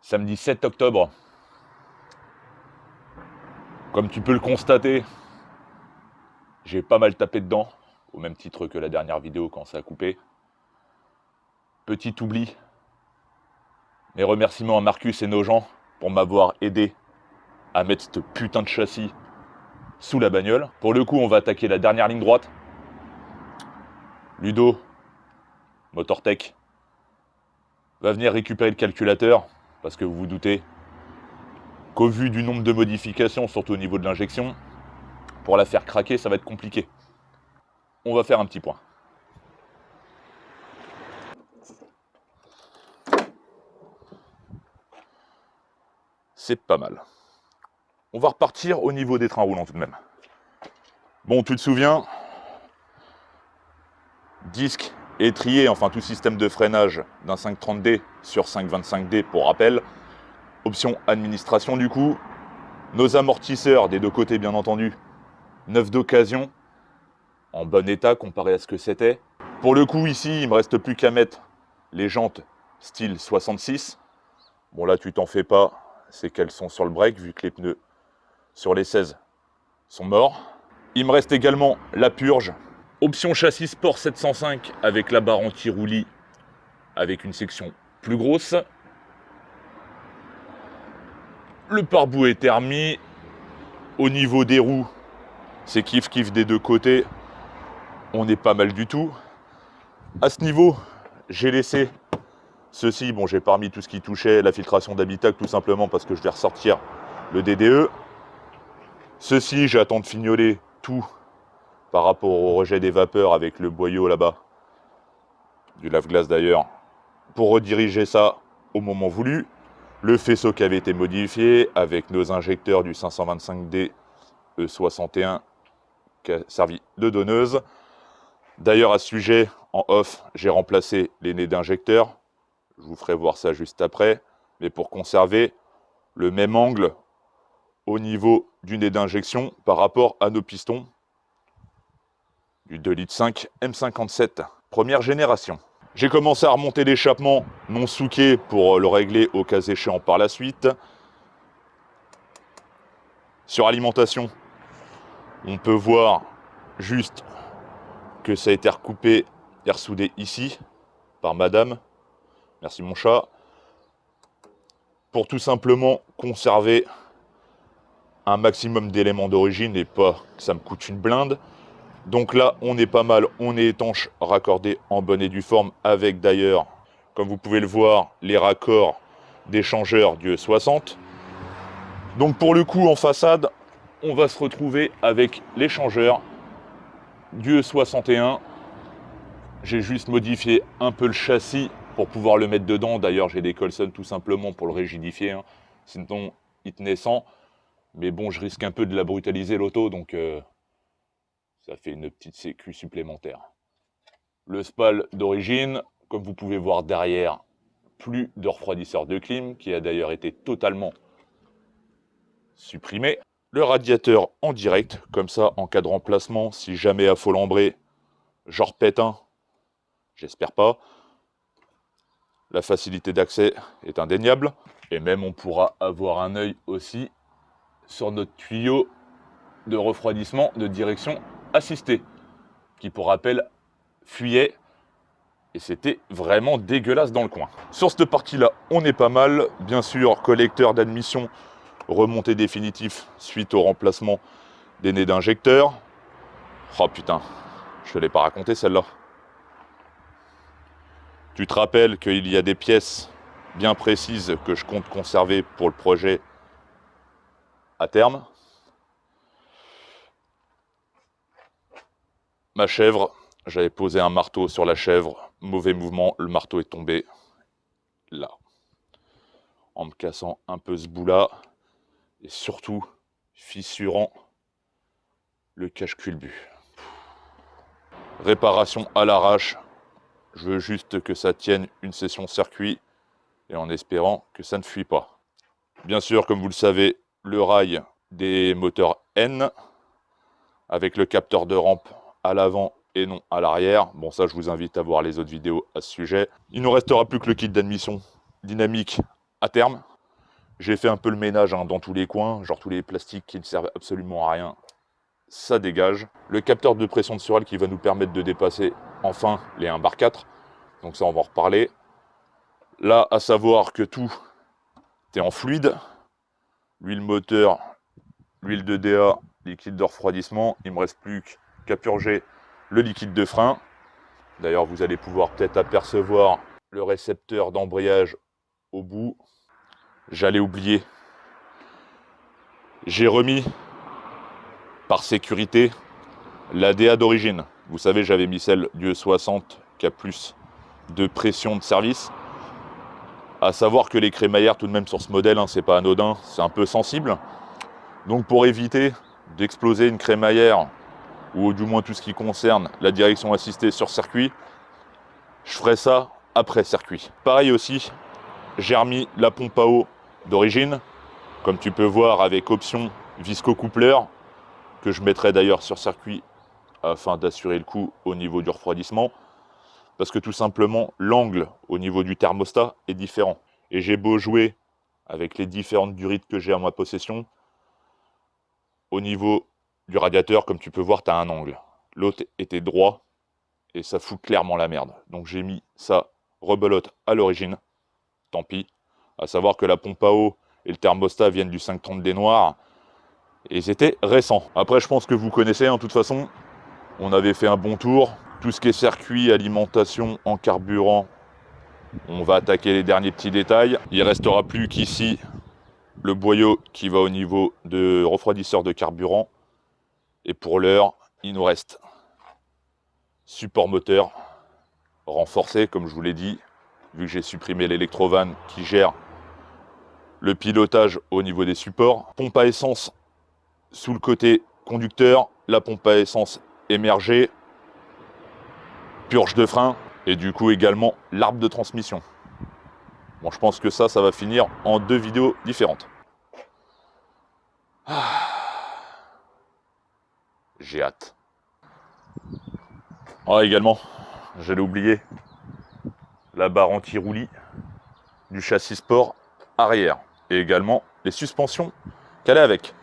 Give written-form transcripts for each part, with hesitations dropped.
Samedi 7 octobre. Comme tu peux le constater, j'ai pas mal tapé dedans, au même titre que la dernière vidéo quand ça a coupé. Petit oubli. Mes remerciements à Marcus et Nogent pour m'avoir aidé à mettre ce putain de châssis sous la bagnole. Pour le coup, on va attaquer la dernière ligne droite. Ludo, Motortech, va venir récupérer le calculateur, parce que vous vous doutez qu'au vu du nombre de modifications, surtout au niveau de l'injection, pour la faire craquer, ça va être compliqué. On va faire un petit point. C'est pas mal. On va repartir au niveau des trains roulants tout de même. Bon, tu te souviens, disque, étrier, enfin tout système de freinage d'un 530D sur 525D pour rappel. Option administration du coup. Nos amortisseurs des deux côtés bien entendu, neufs d'occasion, en bon état comparé à ce que c'était. Pour le coup ici, il me reste plus qu'à mettre les jantes style 66. Bon là tu t'en fais pas, c'est qu'elles sont sur le break vu que les pneus sur les 16 sont morts. Il me reste également la purge. Option châssis sport 705 avec la barre anti-roulis avec une section plus grosse. Le pare-boue est thermi. Au niveau des roues, c'est kiff-kiff des deux côtés. On est pas mal du tout. À ce niveau, j'ai laissé ceci. Bon, j'ai pas remis tout ce qui touchait la filtration d'habitacle tout simplement parce que je vais ressortir le DDE. Ceci, j'attends de fignoler tout par rapport au rejet des vapeurs avec le boyau là-bas, du lave-glace d'ailleurs, pour rediriger ça au moment voulu. Le faisceau qui avait été modifié avec nos injecteurs du 525D E61 qui a servi de donneuse. D'ailleurs, à ce sujet, en off, j'ai remplacé les nez d'injecteurs. Je vous ferai voir ça juste après. Mais pour conserver le même angle au niveau du nez d'injection par rapport à nos pistons du 2,5 litres M57, première génération. J'ai commencé à remonter l'échappement non souqué pour le régler au cas échéant par la suite. Sur alimentation, on peut voir juste que ça a été recoupé et ressoudé ici par madame. Merci mon chat. Pour tout simplement conserver un maximum d'éléments d'origine et pas que ça me coûte une blinde. Donc là, on est pas mal, on est étanche, raccordé en bonne et due forme, avec d'ailleurs, comme vous pouvez le voir, les raccords d'échangeurs du E60. Donc pour le coup, en façade, on va se retrouver avec l'échangeur du E61. J'ai juste modifié un peu le châssis pour pouvoir le mettre dedans. D'ailleurs, j'ai des Colson tout simplement pour le rigidifier, hein. Sinon, il tenait sans. Mais bon, je risque un peu de la brutaliser l'auto, donc ça fait une petite sécu supplémentaire. Le spal d'origine, comme vous pouvez voir derrière, plus de refroidisseur de clim, qui a d'ailleurs été totalement supprimé. Le radiateur en direct, comme ça, en cas de remplacement, si jamais à Folembray, j'en repète un, j'espère pas. La facilité d'accès est indéniable. Et même, on pourra avoir un œil aussi sur notre tuyau de refroidissement de direction assistée, qui pour rappel fuyait et c'était vraiment dégueulasse dans le coin. Sur cette partie-là, on est pas mal. Bien sûr, collecteur d'admission remonté définitif suite au remplacement des nez d'injecteurs. Oh putain, je te l'ai pas raconté celle-là. Tu te rappelles qu'il y a des pièces bien précises que je compte conserver pour le projet à terme. Ma chèvre, j'avais posé un marteau sur la chèvre, mauvais mouvement, le marteau est tombé là. En me cassant un peu ce bout-là, et surtout fissurant le cache-culbut. Réparation à l'arrache, je veux juste que ça tienne une session circuit, et en espérant que ça ne fuit pas. Bien sûr, comme vous le savez, le rail des moteurs N, avec le capteur de rampe à l'avant et non à l'arrière. Bon, ça, je vous invite à voir les autres vidéos à ce sujet. Il ne nous restera plus que le kit d'admission dynamique à terme. J'ai fait un peu le ménage hein, dans tous les coins, genre tous les plastiques qui ne servent absolument à rien, ça dégage. Le capteur de pression de Surel qui va nous permettre de dépasser enfin les 1 bar 4. Donc ça, on va en reparler. Là, à savoir que tout est en fluide. L'huile moteur, l'huile de DA, liquide de refroidissement. Il ne me reste plus qu'à purger le liquide de frein. D'ailleurs, vous allez pouvoir peut-être apercevoir le récepteur d'embrayage au bout. J'allais oublier. J'ai remis, par sécurité, la DA d'origine. Vous savez, j'avais mis celle du E60 qui a plus de pression de service. À savoir que les crémaillères, tout de même sur ce modèle, hein, c'est pas anodin, c'est un peu sensible. Donc pour éviter d'exploser une crémaillère, ou du moins tout ce qui concerne la direction assistée sur circuit, je ferai ça après circuit. Pareil aussi, j'ai remis la pompe à eau d'origine, comme tu peux voir avec option visco-coupleur, que je mettrai d'ailleurs sur circuit afin d'assurer le coup au niveau du refroidissement. Parce que tout simplement, l'angle au niveau du thermostat est différent. Et j'ai beau jouer avec les différentes durites que j'ai en ma possession, au niveau du radiateur, comme tu peux voir, tu as un angle. L'autre était droit et ça fout clairement la merde. Donc j'ai mis ça rebelote à l'origine. Tant pis. À savoir que la pompe à eau et le thermostat viennent du 530D noir. Et c'était récent. Après, je pense que vous connaissez, hein, de toute façon. On avait fait un bon tour. Tout ce qui est circuit, alimentation en carburant, on va attaquer les derniers petits détails. Il ne restera plus qu'ici le boyau qui va au niveau de refroidisseur de carburant. Et pour l'heure, il nous reste support moteur renforcé, comme je vous l'ai dit, vu que j'ai supprimé l'électrovan qui gère le pilotage au niveau des supports. Pompe à essence sous le côté conducteur, la pompe à essence émergée, purge de frein et du coup également l'arbre de transmission. Bon, je pense que ça va finir en 2 vidéos différentes. J'ai hâte. Ah, également, j'allais oublier la barre anti-roulis du châssis sport arrière et également les suspensions qu'elle est avec.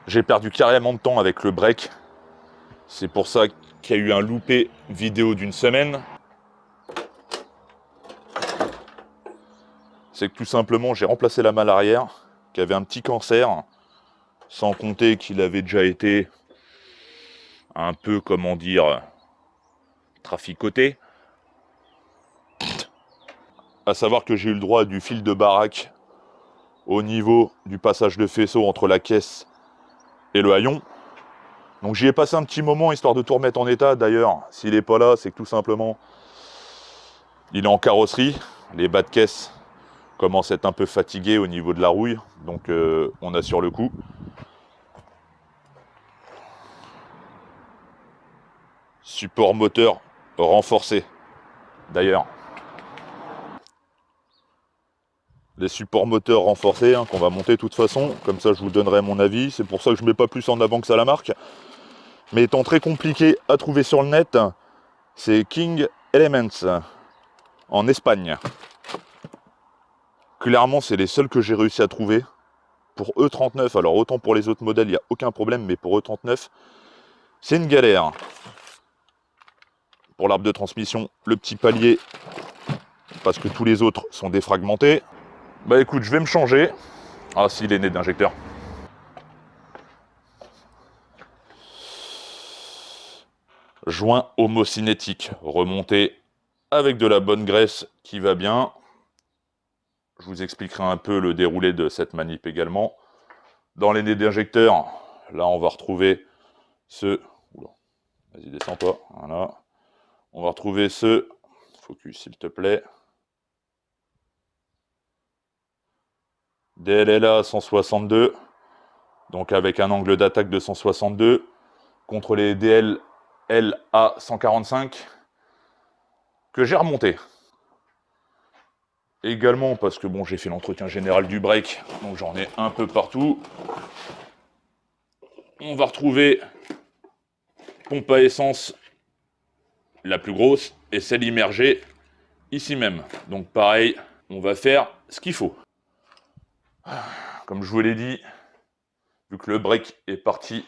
J'ai perdu carrément de temps avec le break. C'est pour ça qu'il y a eu un loupé vidéo d'une semaine. C'est que tout simplement, j'ai remplacé la malle arrière, qui avait un petit cancer, sans compter qu'il avait déjà été un peu, comment dire, traficoté. À savoir que j'ai eu le droit du fil de baraque au niveau du passage de faisceau entre la caisse et le haillon. Donc j'y ai passé un petit moment histoire de tout remettre en état. D'ailleurs, s'il n'est pas là, c'est que tout simplement, il est en carrosserie. Les bas de caisse commencent à être un peu fatigués au niveau de la rouille. Donc on assure le coup. Support moteur renforcé. D'ailleurs, les supports moteurs renforcés hein, qu'on va monter de toute façon. Comme ça, je vous donnerai mon avis. C'est pour ça que je ne mets pas plus en avant que ça la marque. Mais étant très compliqué à trouver sur le net, c'est King Elements en Espagne. Clairement, c'est les seuls que j'ai réussi à trouver. Pour E39, alors autant pour les autres modèles, il n'y a aucun problème, mais pour E39, c'est une galère. Pour l'arbre de transmission, le petit palier, parce que tous les autres sont défragmentés. Bah écoute, je vais me changer. Ah si, il est né d'injecteur. Joint homocinétique, remonté avec de la bonne graisse qui va bien. Je vous expliquerai un peu le déroulé de cette manip également. Dans les nez d'injecteur, là on va retrouver ce... Oula, vas-y descends toi, voilà. On va retrouver ce... Focus s'il te plaît. DLLA 162, donc avec un angle d'attaque de 162, contre les DLLA 145, que j'ai remonté. Également parce que bon, j'ai fait l'entretien général du break, donc j'en ai un peu partout. On va retrouver pompe à essence la plus grosse et celle immergée ici même. Donc pareil, on va faire ce qu'il faut. Comme je vous l'ai dit, vu que le break est parti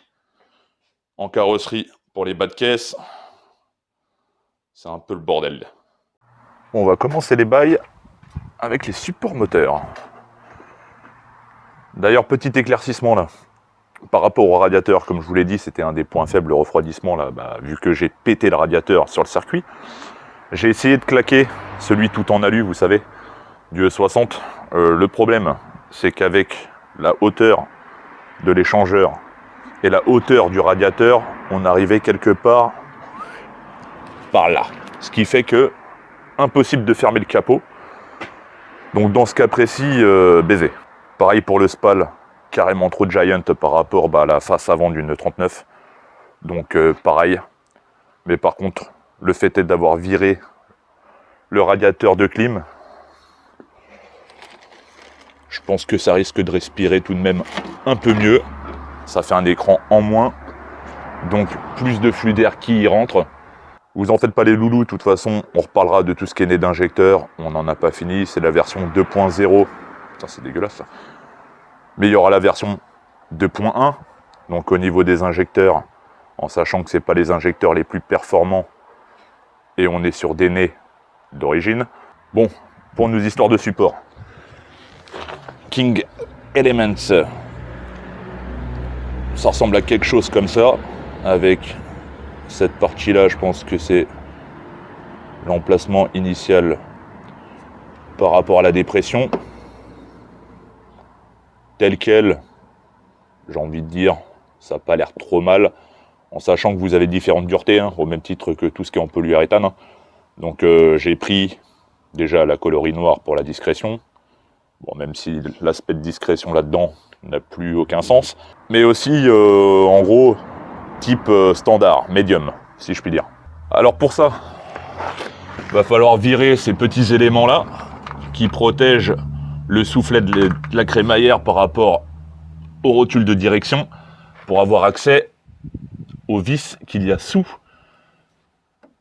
en carrosserie pour les bas de caisse, c'est un peu le bordel. On va commencer les bails avec les supports moteurs. D'ailleurs, petit éclaircissement là. Par rapport au radiateur, comme je vous l'ai dit, c'était un des points faibles, le refroidissement là, vu que j'ai pété le radiateur sur le circuit. J'ai essayé de claquer celui tout en alu, vous savez, du E60. Le problème, c'est qu'avec la hauteur de l'échangeur et la hauteur du radiateur, on arrivait quelque part par là. Ce qui fait que impossible de fermer le capot. Donc dans ce cas précis, baiser. Pareil pour le spal, carrément trop giant par rapport à la face avant d'une 39. Donc pareil. Mais par contre, le fait est d'avoir viré le radiateur de clim, je pense que ça risque de respirer tout de même un peu mieux. Ça fait un écran en moins, donc plus de flux d'air qui y rentre. Vous en faites pas les loulous, de toute façon, on reparlera de tout ce qui est né d'injecteur. On n'en a pas fini, c'est la version 2.0. Putain, c'est dégueulasse ça. Mais il y aura la version 2.1, donc au niveau des injecteurs, en sachant que c'est pas les injecteurs les plus performants, et on est sur des nez d'origine. Bon, pour nos histoires de support. King Elements, ça ressemble à quelque chose comme ça, avec cette partie-là, je pense que c'est l'emplacement initial par rapport à la dépression. Tel quel, j'ai envie de dire, ça n'a pas l'air trop mal, en sachant que vous avez différentes duretés, au même titre que tout ce qui est en polyuréthane. Donc j'ai pris déjà la coloris noire pour la discrétion, bon, même si l'aspect de discrétion là-dedans n'a plus aucun sens, mais aussi en gros type standard, médium, si je puis dire. Alors pour ça, va falloir virer ces petits éléments là qui protègent le soufflet de la crémaillère par rapport au rotule de direction pour avoir accès aux vis qu'il y a sous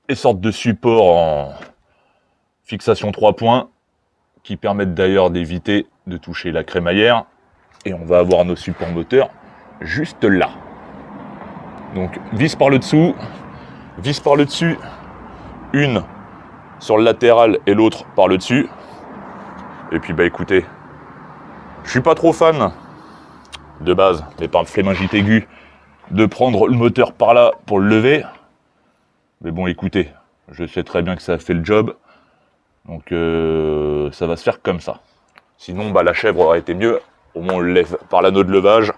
et sortes de supports en fixation 3 points qui permettent d'ailleurs d'éviter de toucher la crémaillère, et on va avoir nos supports moteurs juste là. Donc vis par le dessous, vis par le dessus, une sur le latéral et l'autre par le dessus. Et puis écoutez, je suis pas trop fan de base, mais par flémingite aiguë, de prendre le moteur par là pour le lever. Mais bon, écoutez, je sais très bien que ça fait le job, donc ça va se faire comme ça. Sinon, la chèvre aurait été mieux, au moins on le lève par l'anneau de levage.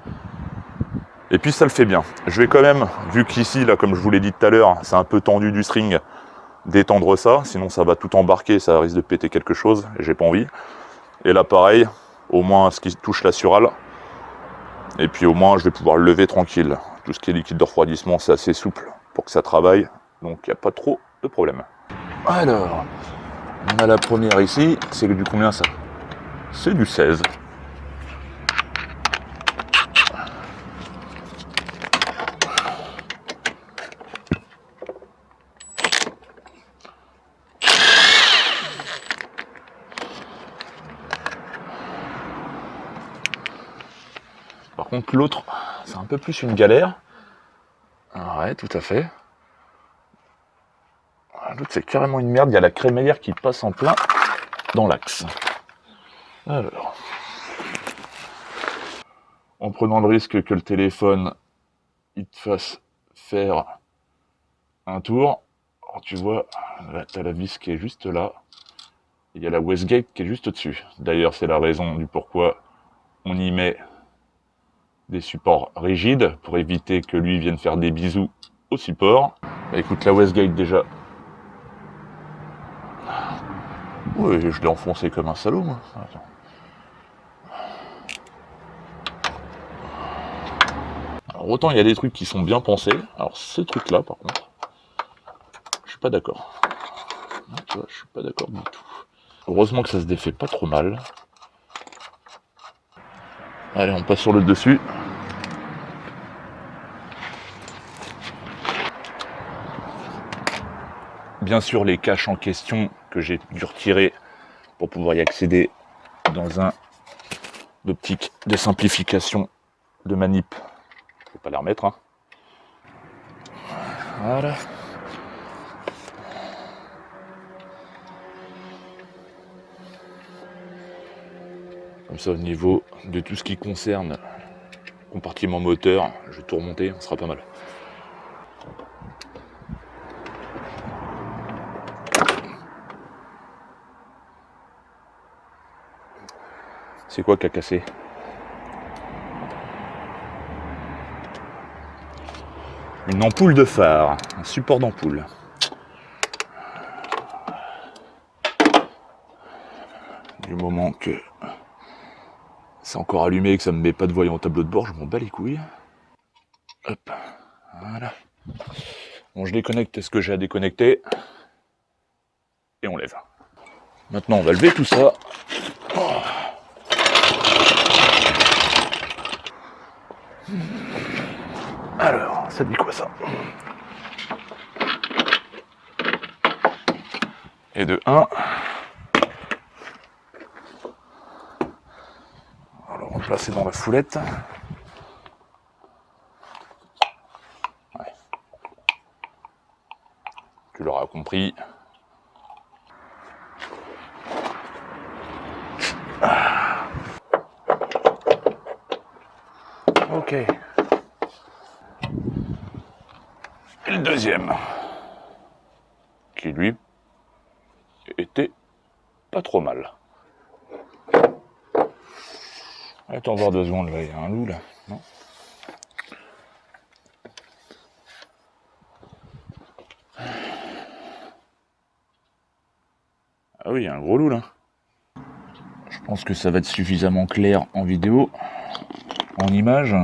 Et puis ça le fait bien. Je vais quand même, vu qu'ici, là, comme je vous l'ai dit tout à l'heure, c'est un peu tendu du string, détendre ça, sinon ça va tout embarquer, ça risque de péter quelque chose, et j'ai pas envie. Et là pareil, au moins ce qui touche la surale, et puis au moins je vais pouvoir le lever tranquille. Tout ce qui est liquide de refroidissement, c'est assez souple pour que ça travaille, donc il n'y a pas trop de problème. Alors, on a la première ici, c'est du combien ça? C'est du 16. Par contre l'autre, c'est un peu plus une galère. Ouais, tout à fait. L'autre c'est carrément une merde, il y a la crémaillère qui passe en plein dans l'axe. Alors, en prenant le risque que le téléphone il te fasse faire un tour, alors, tu vois, là tu as la vis qui est juste là, il y a la Westgate qui est juste au-dessus. D'ailleurs c'est la raison du pourquoi on y met des supports rigides pour éviter que lui vienne faire des bisous au support. Écoute, la Westgate déjà. Oui, je l'ai enfoncé comme un salaud, moi. Attends. Alors, autant il y a des trucs qui sont bien pensés. Alors ce truc-là, par contre, je suis pas d'accord. Tu vois, je suis pas d'accord du tout. Heureusement que ça se défait pas trop mal. Allez, on passe sur le dessus. Bien sûr, les caches en question que j'ai dû retirer pour pouvoir y accéder dans un optique de simplification de manip. Je ne vais pas les remettre. Hein. Voilà. Comme ça, au niveau de tout ce qui concerne compartiment moteur, je vais tout remonter, on sera pas mal. C'est quoi qui a cassé? Une ampoule de phare, un support d'ampoule. Du moment que c'est encore allumé et que ça me met pas de voyant au tableau de bord, je m'en bats les couilles. Hop, voilà. Bon, je déconnecte ce que j'ai à déconnecter. Et on lève. Maintenant, on va lever tout ça. Alors, ça dit quoi ça? Et de 1. On va le remplacer dans la foulette. Ouais. Tu l'auras compris. Ok. Et le deuxième, qui lui était pas trop mal. Attends voir 2 secondes, là, il y a un loup là, non? Ah oui, il y a un gros loup là. Je pense que ça va être suffisamment clair en vidéo, en image.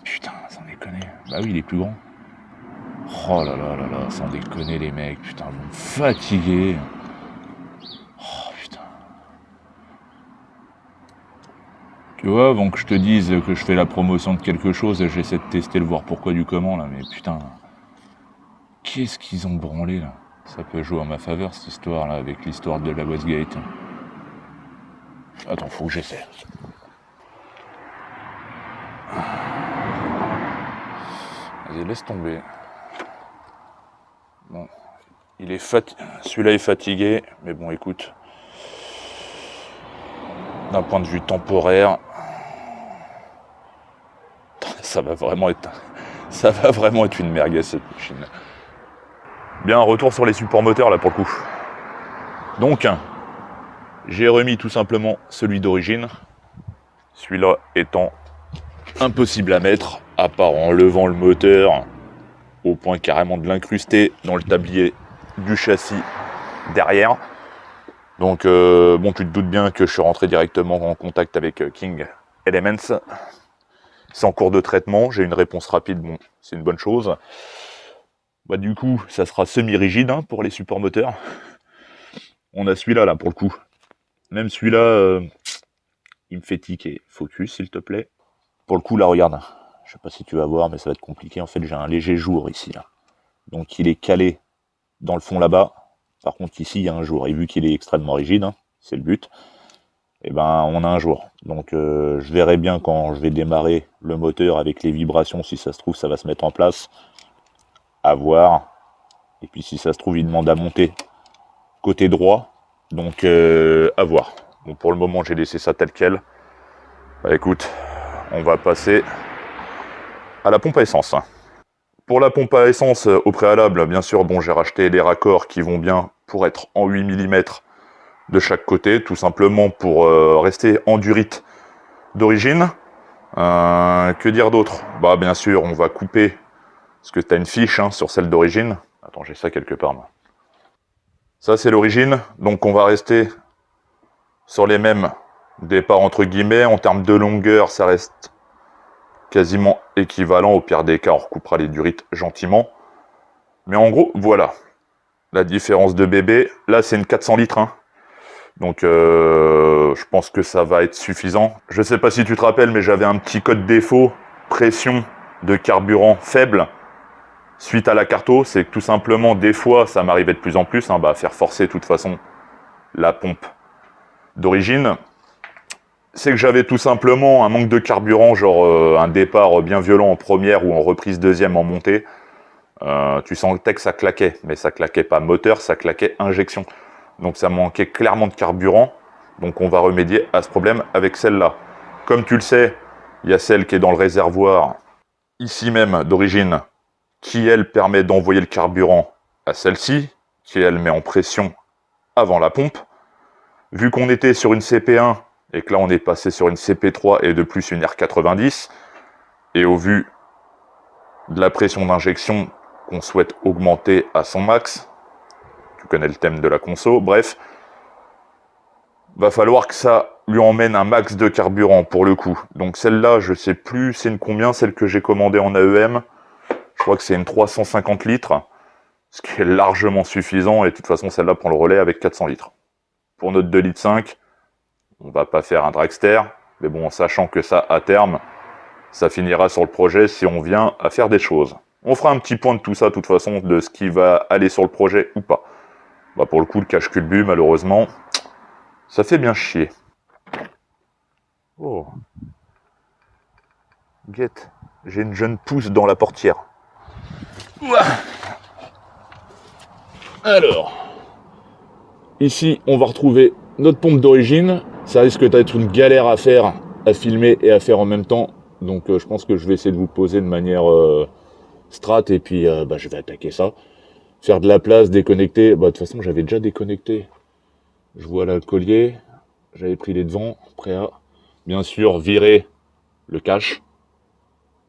Putain, sans déconner. Bah oui, il est plus grand. Oh là là là là, sans déconner les mecs, putain, vous me fatiguez. Oh putain. Tu vois, avant que je te dise que je fais la promotion de quelque chose, j'essaie de tester le voir pourquoi du comment là, mais putain. Qu'est-ce qu'ils ont branlé là? Ça peut jouer en ma faveur cette histoire là, avec l'histoire de la Westgate. Attends, faut que j'essaie. Vas-y, laisse tomber. Bon, il est celui-là est fatigué, mais bon, écoute, d'un point de vue temporaire, ça va vraiment être une merguez cette machine. Bien, retour sur les supports moteurs là pour le coup. Donc, j'ai remis tout simplement celui d'origine, celui-là étant impossible à mettre, à part en levant le moteur au point carrément de l'incruster dans le tablier du châssis derrière. Donc bon, tu te doutes bien que je suis rentré directement en contact avec King Elements. C'est en cours de traitement, j'ai une réponse rapide, bon, c'est une bonne chose. Bah, du coup, ça sera semi-rigide hein, pour les supports moteurs. On a celui-là, là, pour le coup. Même celui-là, il me fait tiquer. Focus, s'il te plaît. Pour le coup, là, regarde. Je sais pas si tu vas voir, mais ça va être compliqué. En fait, j'ai un léger jour ici, là. Donc, il est calé dans le fond là-bas. Par contre, ici, il y a un jour. Et vu qu'il est extrêmement rigide, hein, c'est le but, et ben, on a un jour. Donc, je verrai bien quand je vais démarrer le moteur avec les vibrations. Si ça se trouve, ça va se mettre en place. À voir. Et puis, si ça se trouve, il demande à monter côté droit. Donc, à voir. Bon, pour le moment, j'ai laissé ça tel quel. Bah, écoute, on va passer à la pompe à essence. Pour la pompe à essence, au préalable, bien sûr, bon, j'ai racheté les raccords qui vont bien pour être en 8 mm de chaque côté, tout simplement pour rester en durite d'origine. Que dire d'autre? Bah, bien sûr, on va couper, parce que tu as une fiche hein, sur celle d'origine. Attends, j'ai ça quelque part, moi. Ça, c'est l'origine, donc on va rester sur les mêmes départs, entre guillemets. En termes de longueur, ça reste quasiment équivalent. Au pire des cas, on recoupera les durites gentiment. Mais en gros, voilà. La différence de bébé. Là, c'est une 400 litres. Hein. Donc, je pense que ça va être suffisant. Je sais pas si tu te rappelles, mais j'avais un petit code défaut. Pression de carburant faible. suite à la carto, c'est que tout simplement, des fois, ça m'arrivait de plus en plus, à faire forcer de toute façon la pompe d'origine. C'est que j'avais tout simplement un manque de carburant, genre un départ bien violent en première ou en reprise deuxième en montée. Tu sentais que ça claquait, mais ça claquait pas moteur, ça claquait injection. Donc ça manquait clairement de carburant. Donc on va remédier à ce problème avec celle-là. Comme tu le sais, il y a celle qui est dans le réservoir, ici même d'origine, qui elle permet d'envoyer le carburant à celle-ci, qui elle met en pression avant la pompe. Vu qu'on était sur une CP1 et que là on est passé sur une CP3 et de plus une R90, et au vu de la pression d'injection qu'on souhaite augmenter à son max, tu connais le thème de la conso, bref, va falloir que ça lui emmène un max de carburant pour le coup. Donc celle-là, je sais plus c'est une combien, celle que j'ai commandée en AEM, je crois que c'est une 350 litres, ce qui est largement suffisant, et de toute façon celle-là prend le relais avec 400 litres. Pour notre 2,5 litres, on va pas faire un dragster, mais bon, en sachant que ça, à terme, ça finira sur le projet si on vient à faire des choses. On fera un petit point de tout ça, de toute façon, de ce qui va aller sur le projet ou pas. Pour le coup, le cache culbu, malheureusement, ça fait bien chier. Oh. Guette, j'ai une jeune pousse dans la portière. Ouah. Alors, ici, on va retrouver notre pompe d'origine. Ça risque d'être une galère à faire, à filmer et à faire en même temps. Donc je pense que je vais essayer de vous poser de manière strat et puis je vais attaquer ça. Faire de la place, déconnecter. De toute façon, j'avais déjà déconnecté. Je vois là le collier. J'avais pris les devants. Prêt à, bien sûr, virer le cache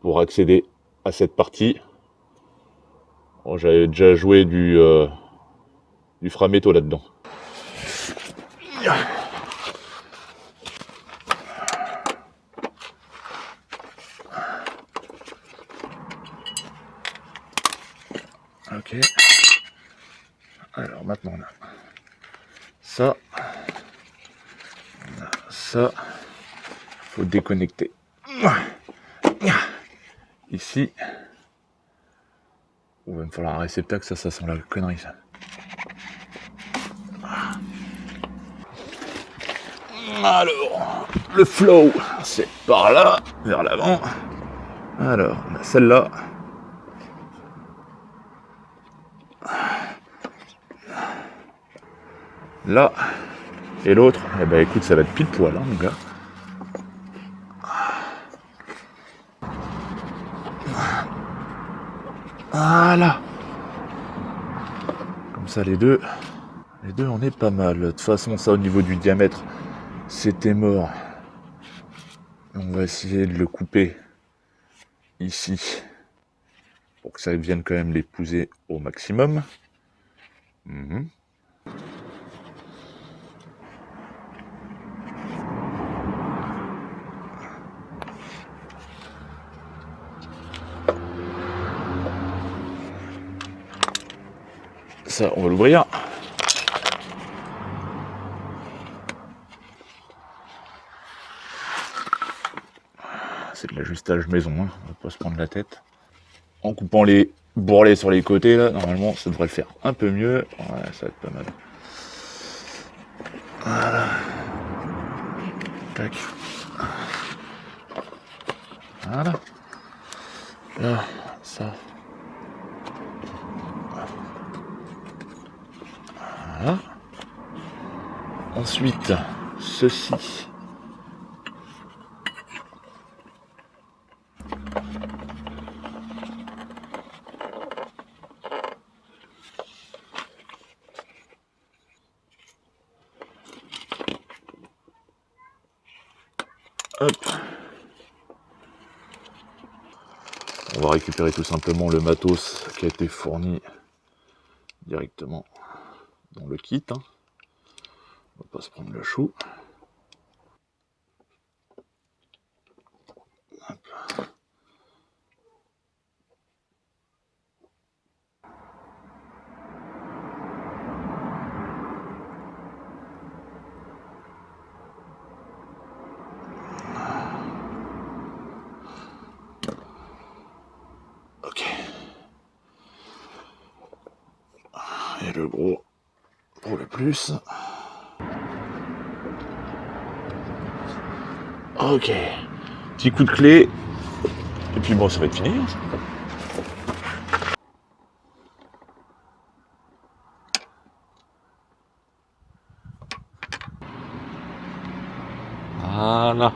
pour accéder à cette partie. Bon, j'avais déjà joué du framéto là-dedans. Ok. Alors maintenant on a ça. On a ça. Faut déconnecter. Ici. Il va me falloir un réceptacle, ça sent la connerie ça. Alors, le flow, c'est par là, vers l'avant. Alors, on a celle-là. Là. Et l'autre, écoute, ça va être pile poil, mon gars. Voilà. Comme ça, les deux, on est pas mal. De toute façon, ça, au niveau du diamètre, c'était mort. On va essayer de le couper ici pour que ça vienne quand même l'épouser au maximum. Ça, on va l'ouvrir. C'est de l'ajustage maison, on va pas se prendre la tête. En coupant les bourrelets sur les côtés, là, normalement, ça devrait le faire un peu mieux. Ouais, ça va être pas mal. Voilà. Tac. Voilà. Là, ça. Voilà. Ensuite, ceci. Hop. On va récupérer tout simplement le matos qui a été fourni directement dans le kit. On va pas se prendre le chou. Hop. Ok. Et le gros pour le plus. Ok. Petit coup de clé. Et puis bon, ça va être fini. Voilà.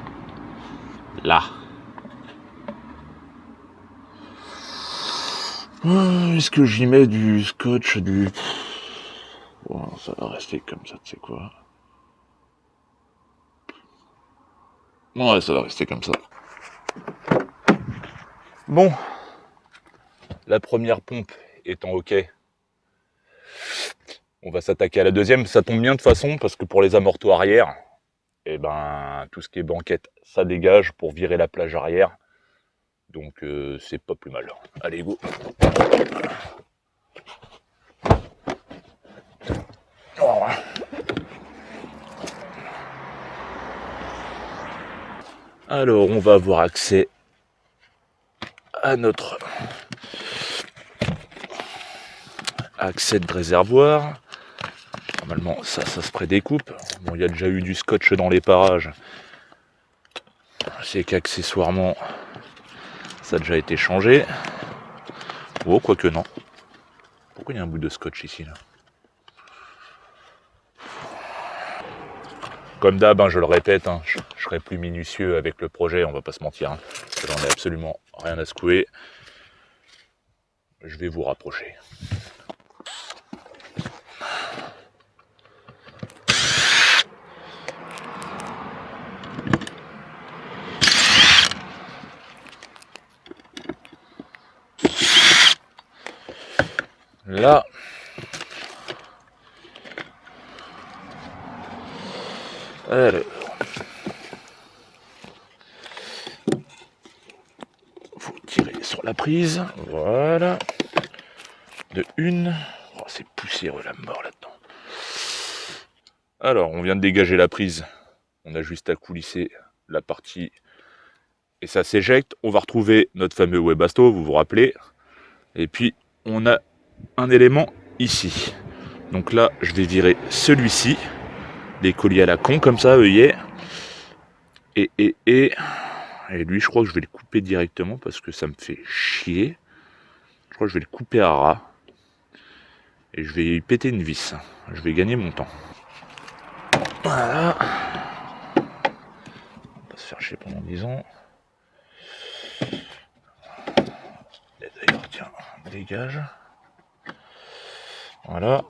Là. Est-ce que j'y mets du scotch, du... Bon, ça va rester comme ça, tu sais quoi. Ouais, ça va rester comme ça. Bon. La première pompe étant ok, on va s'attaquer à la deuxième. Ça tombe bien de toute façon, parce que pour les amortos arrière, et ben, tout ce qui est banquette, ça dégage pour virer la plage arrière. Donc c'est pas plus mal. Allez, go. Alors, on va avoir accès à notre accès de réservoir. Normalement, ça se prédécoupe. Bon, il y a déjà eu du scotch dans les parages. C'est qu'accessoirement, ça a déjà été changé. Oh, quoique non. Pourquoi il y a un bout de scotch ici, là? Comme d'hab, hein, je le répète, hein, je serai plus minutieux avec le projet, on va pas se mentir. Hein, j'en ai absolument rien à secouer. Je vais vous rapprocher. Là, alors, faut tirer sur la prise, voilà. De une, oh, c'est poussiéreux la mort là-dedans. Alors, on vient de dégager la prise, on a juste à coulisser la partie et ça s'éjecte. On va retrouver notre fameux Webasto, vous vous rappelez. Et puis, on a un élément ici. Donc là, je vais virer celui-ci. Des colliers à la con comme ça, œillet. Et lui, je crois que je vais le couper directement parce que ça me fait chier. Je crois que je vais le couper à ras. Et je vais y péter une vis. Je vais gagner mon temps. Voilà. On va se faire chier pendant 10 ans. Et d'ailleurs, tiens, dégage. Voilà.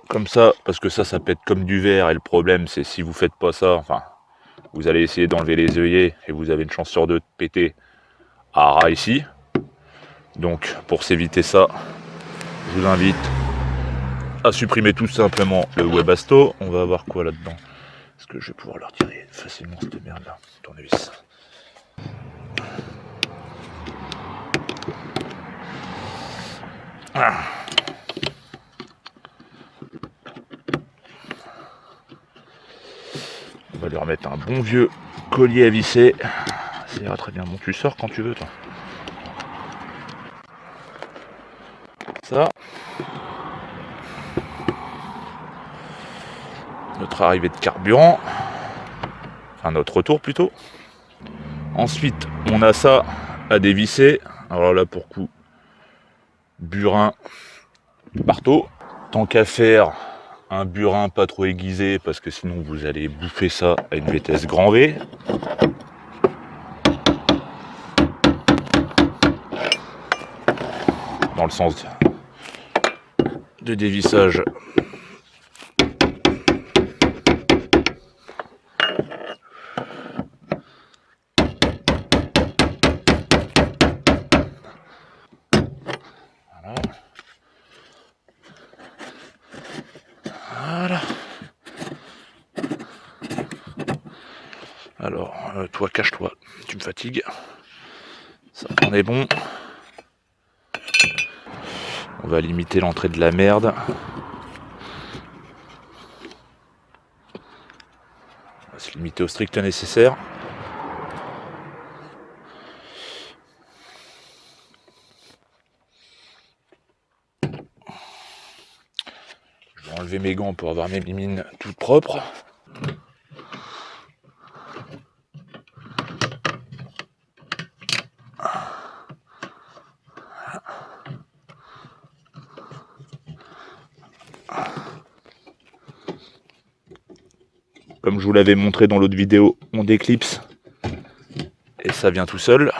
Comme ça, parce que ça pète comme du verre. Et le problème, c'est si vous faites pas ça, enfin, vous allez essayer d'enlever les œillets et vous avez une chance sur deux de péter à ras ici. Donc, pour s'éviter ça, je vous invite à supprimer tout simplement le Webasto. On va voir quoi là-dedans. Est-ce que je vais pouvoir le retirer facilement cette merde là? Tournevis. Ah. On va lui remettre un bon vieux collier à visser. Ça ira très bien. Bon, tu sors quand tu veux, toi. Ça. Notre arrivée de carburant. Enfin, notre retour plutôt. Ensuite, on a ça à dévisser. Alors là, pour coup, burin, marteau. Tant qu'à faire, un burin pas trop aiguisé, parce que sinon vous allez bouffer ça à une vitesse grand V. Dans le sens de dévissage. Voilà. Alors, toi, cache-toi, tu me fatigues. Ça en est bon. On va limiter l'entrée de la merde. On va se limiter au strict nécessaire. vais enlever mes gants pour avoir mes mimines toutes propres. Comme je vous l'avais montré dans l'autre vidéo, on déclipse et ça vient tout seul.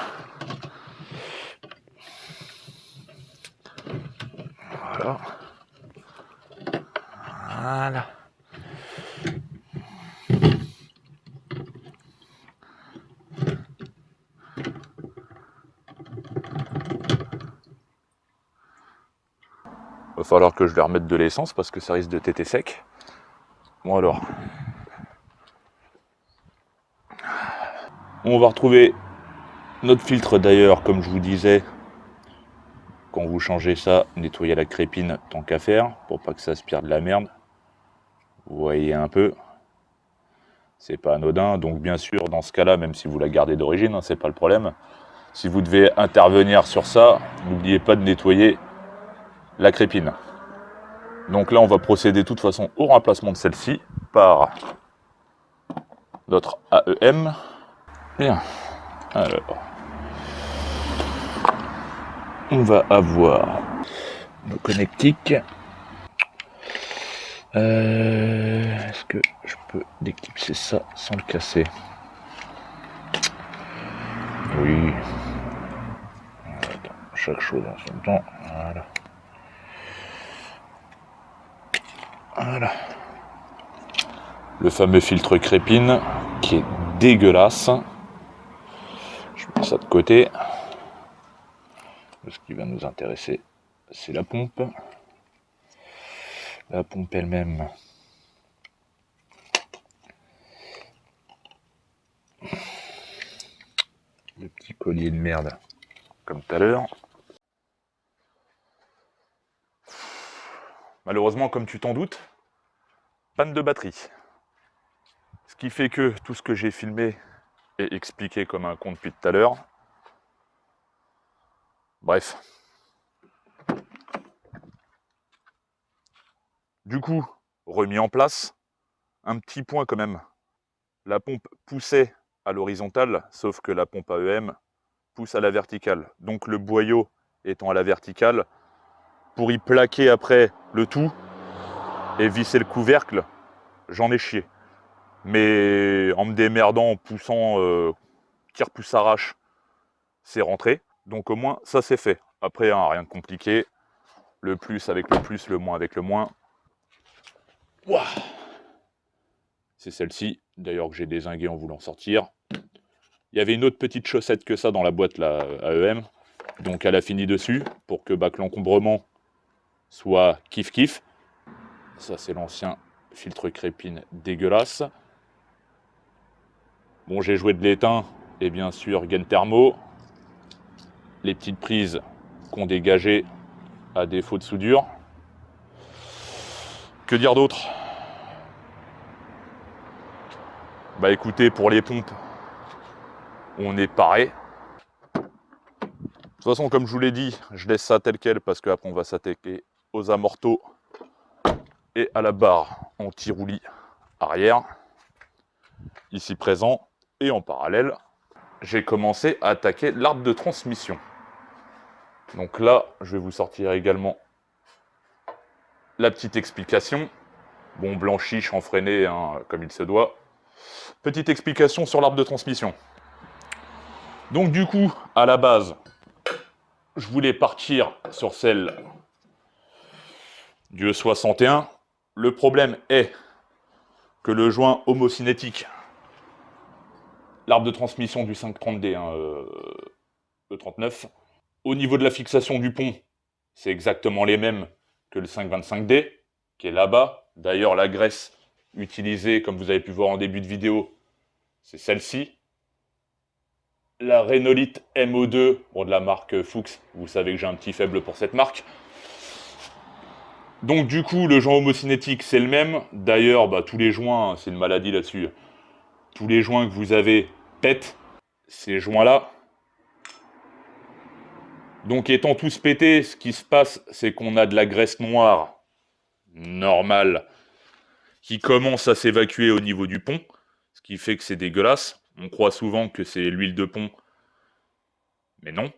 Voilà. Voilà. Va falloir que je vais remettre de l'essence parce que ça risque de téter sec. Bon alors. On va retrouver notre filtre d'ailleurs, comme je vous disais. Quand vous changez ça, nettoyez la crépine tant qu'à faire, pour pas que ça aspire de la merde. Vous voyez un peu. C'est pas anodin, donc bien sûr, dans ce cas-là, même si vous la gardez d'origine, hein, c'est pas le problème. Si vous devez intervenir sur ça, n'oubliez pas de nettoyer la crépine. Donc là, on va procéder de toute façon au remplacement de celle-ci par notre AEM. Bien. Alors, on va avoir nos connectiques. Est-ce que je peux déclipser ça sans le casser? Oui. Attends, chaque chose en son temps. Voilà. Voilà. Le fameux filtre crépine qui est dégueulasse. Je mets ça de côté. Ce qui va nous intéresser, c'est la pompe. La pompe elle-même. Le petit collier de merde, comme tout à l'heure. Malheureusement, comme tu t'en doutes, panne de batterie. Ce qui fait que tout ce que j'ai filmé est expliqué comme un con depuis tout à l'heure. Bref. Du coup, remis en place. Un petit point quand même. La pompe poussait à l'horizontale, sauf que la pompe AEM pousse à la verticale. Donc le boyau étant à la verticale, pour y plaquer après le tout et visser le couvercle, j'en ai chié. Mais en me démerdant, en poussant, tire-pousse arrache, c'est rentré. Donc au moins, ça c'est fait. Après, hein, rien de compliqué. Le plus avec le plus, le moins avec le moins. Ouah. C'est celle-ci, d'ailleurs que j'ai dézinguée en voulant sortir. Il y avait une autre petite chaussette que ça dans la boîte, la AEM. Donc elle a fini dessus, pour que l'encombrement soit kiff-kiff. Ça c'est l'ancien filtre crépine dégueulasse. Bon, j'ai joué de l'étain et bien sûr gain thermo. Les petites prises qu'on dégageait à défaut de soudure. Que dire d'autre? Bah écoutez, pour les pompes, on est paré. De toute façon, comme je vous l'ai dit, je laisse ça tel quel parce qu'après on va s'attaquer aux amortos et à la barre anti-roulis arrière, ici présent. Et en parallèle, j'ai commencé à attaquer l'arbre de transmission. Donc là, je vais vous sortir également la petite explication. Bon, blanchi, chanfreiné, hein, comme il se doit. Petite explication sur l'arbre de transmission. Donc du coup, à la base, je voulais partir sur celle du E61. Le problème est que le joint homocinétique, l'arbre de transmission du 530D, hein, E39, au niveau de la fixation du pont, c'est exactement les mêmes que le 525D, qui est là-bas. D'ailleurs, la graisse utilisée, comme vous avez pu voir en début de vidéo, c'est celle-ci. La Rhénolite MO2, bon, de la marque Fuchs, vous savez que j'ai un petit faible pour cette marque. Donc du coup, le joint homocinétique, c'est le même. D'ailleurs, bah, tous les joints, c'est une maladie là-dessus. Tous les joints que vous avez pètent, ces joints-là. Donc étant tous pétés, ce qui se passe, c'est qu'on a de la graisse noire normale qui commence à s'évacuer au niveau du pont, ce qui fait que c'est dégueulasse. On croit souvent que c'est l'huile de pont, mais non.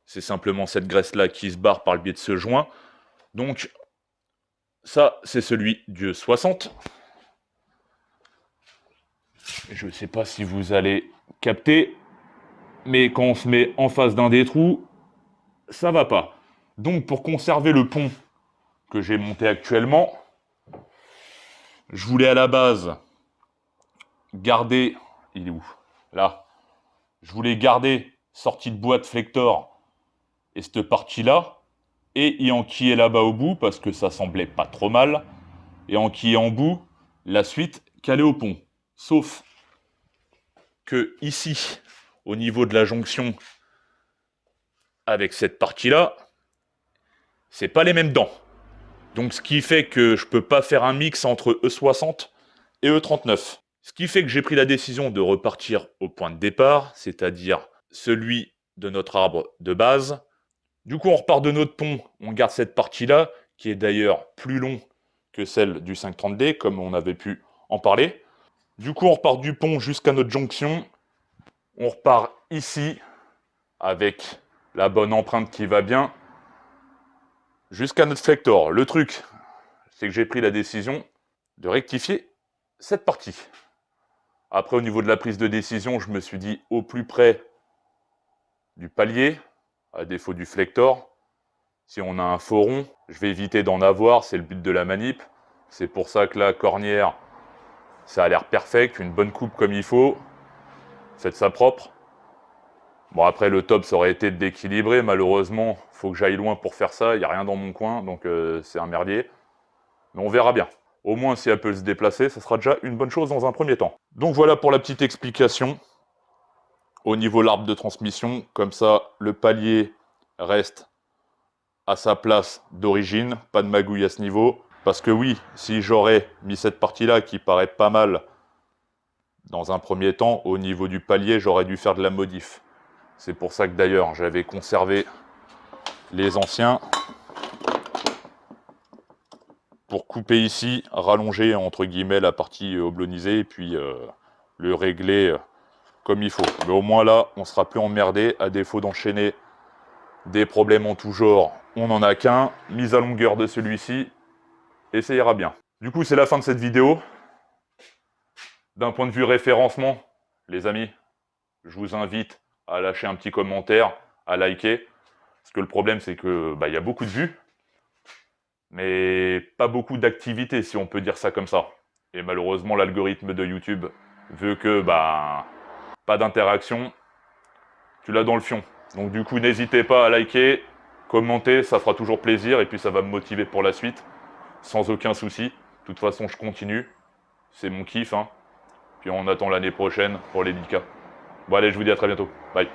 C'est simplement cette graisse-là qui se barre par le biais de ce joint. Donc, ça, c'est celui du 60. Je ne sais pas si vous allez capter, mais quand on se met en face d'un des trous, ça va pas. Donc, pour conserver le pont que j'ai monté actuellement, je voulais à la base garder... Il est où? Là. Je voulais garder sortie de boîte Flector et cette partie-là, et y enquiller là-bas au bout, parce que ça semblait pas trop mal, et enquiller en bout la suite calée au pont. Sauf que ici, au niveau de la jonction avec cette partie-là, c'est pas les mêmes dents. Donc ce qui fait que je peux pas faire un mix entre E60 et E39. Ce qui fait que j'ai pris la décision de repartir au point de départ, c'est-à-dire celui de notre arbre de base. Du coup, on repart de notre pont, on garde cette partie-là, qui est d'ailleurs plus long que celle du 530D, comme on avait pu en parler. Du coup, on repart du pont jusqu'à notre jonction. On repart ici, avec la bonne empreinte qui va bien, jusqu'à notre Flector. Le truc, c'est que j'ai pris la décision de rectifier cette partie. Après, au niveau de la prise de décision, je me suis dit au plus près du palier, à défaut du Flector. Si on a un faux rond, je vais éviter d'en avoir, c'est le but de la manip. C'est pour ça que la cornière, ça a l'air perfect, une bonne coupe comme il faut. Faites ça propre. Bon, après, le top, ça aurait été d'équilibrer. Malheureusement, il faut que j'aille loin pour faire ça. Il n'y a rien dans mon coin, donc c'est un merdier. Mais on verra bien. Au moins, si elle peut se déplacer, ça sera déjà une bonne chose dans un premier temps. Donc voilà pour la petite explication. Au niveau de l'arbre de transmission, comme ça, le palier reste à sa place d'origine. Pas de magouille à ce niveau. Parce que oui, si j'aurais mis cette partie-là qui paraît pas mal dans un premier temps, au niveau du palier, j'aurais dû faire de la modif. C'est pour ça que d'ailleurs, j'avais conservé les anciens pour couper ici, rallonger entre guillemets la partie oblonisée et puis le régler comme il faut. Mais au moins là, on sera plus emmerdé, à défaut d'enchaîner des problèmes en tout genre. On n'en a qu'un, mise à longueur de celui-ci, et ça ira bien. Du coup, c'est la fin de cette vidéo. D'un point de vue référencement, les amis, je vous invite à lâcher un petit commentaire, à liker, parce que le problème c'est que y a beaucoup de vues, mais pas beaucoup d'activité, si on peut dire ça comme ça. Et malheureusement, l'algorithme de YouTube veut que pas d'interaction, tu l'as dans le fion. Donc du coup, n'hésitez pas à liker, commenter, ça fera toujours plaisir, et puis ça va me motiver pour la suite, sans aucun souci. De toute façon, je continue, c'est mon kiff, hein. Puis on attend l'année prochaine pour les 10K. Bon allez, je vous dis à très bientôt.